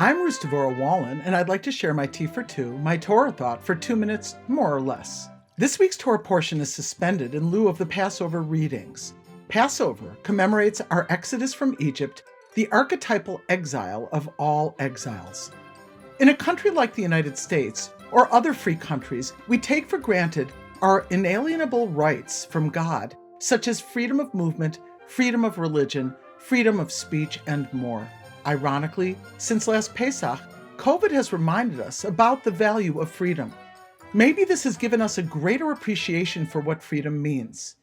I'm Devorah Wallen, and I'd like to share my Tea for Two, my Torah thought for 2 minutes, more or less. This week's Torah portion is suspended in lieu of the Passover readings. Passover commemorates our exodus from Egypt, the archetypal exile of all exiles. In a country like the United States, or other free countries, we take for granted our inalienable rights from God, such as freedom of movement, freedom of religion, freedom of speech, and more. Ironically, since last Pesach, COVID has reminded us about the value of freedom. Maybe this has given us a greater appreciation for what freedom means.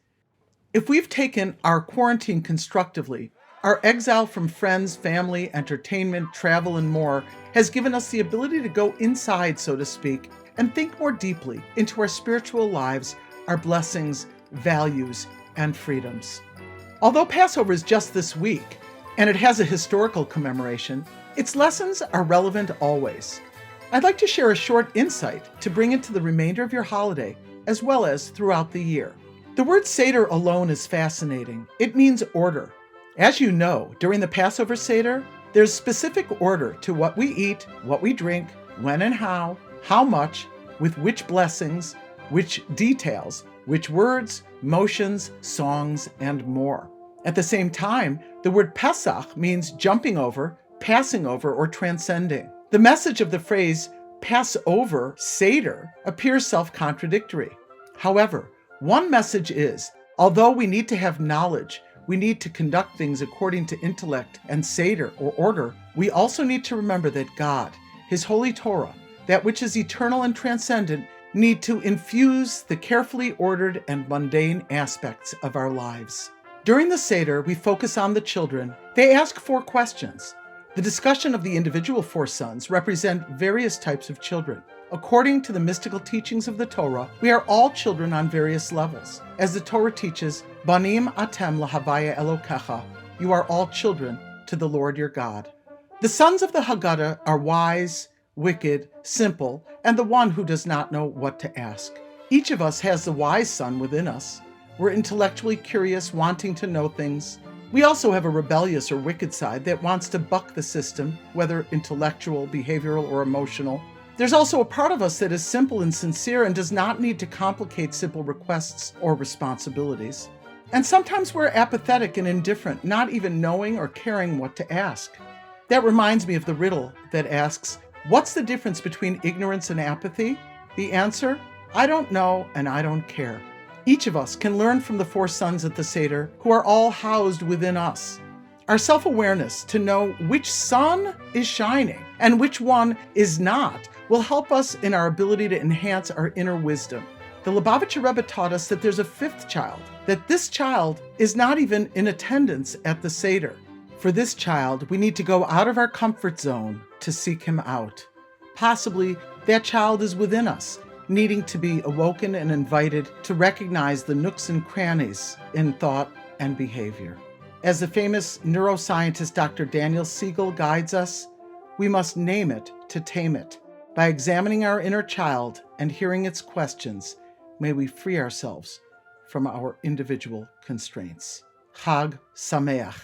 If we've taken our quarantine constructively, our exile from friends, family, entertainment, travel, and more has given us the ability to go inside, so to speak, and think more deeply into our spiritual lives, our blessings, values, and freedoms. Although Passover is just this week, and it has a historical commemoration, its lessons are relevant always. I'd like to share a short insight to bring into the remainder of your holiday, as well as throughout the year. The word Seder alone is fascinating. It means order. As you know, during the Passover Seder, there's specific order to what we eat, what we drink, when and how much, with which blessings, which details, which words, motions, songs, and more. At the same time, the word Pesach means jumping over, passing over, or transcending. The message of the phrase Passover Seder appears self-contradictory. However, one message is, although we need to have knowledge, we need to conduct things according to intellect and Seder or order, we also need to remember that God, His holy Torah, that which is eternal and transcendent, need to infuse the carefully ordered and mundane aspects of our lives. During the Seder, we focus on the children. They ask 4 questions. The discussion of the individual 4 sons represent various types of children. According to the mystical teachings of the Torah, we are all children on various levels. As the Torah teaches, Banim atem lahavaya Elokecha, you are all children to the Lord your God. The sons of the Haggadah are wise, wicked, simple, and the one who does not know what to ask. Each of us has the wise son within us. We're intellectually curious, wanting to know things. We also have a rebellious or wicked side that wants to buck the system, whether intellectual, behavioral, or emotional. There's also a part of us that is simple and sincere and does not need to complicate simple requests or responsibilities. And sometimes we're apathetic and indifferent, not even knowing or caring what to ask. That reminds me of the riddle that asks, what's the difference between ignorance and apathy? The answer, I don't know and I don't care. Each of us can learn from the 4 sons at the Seder, who are all housed within us. Our self-awareness to know which sun is shining and which one is not will help us in our ability to enhance our inner wisdom. The Lubavitcher Rebbe taught us that there's a 5th child, that this child is not even in attendance at the Seder. For this child, we need to go out of our comfort zone to seek him out. Possibly that child is within us, needing to be awoken and invited to recognize the nooks and crannies in thought and behavior. As the famous neuroscientist Dr. Daniel Siegel guides us, we must name it to tame it. By examining our inner child and hearing its questions, may we free ourselves from our individual constraints. Chag Sameach.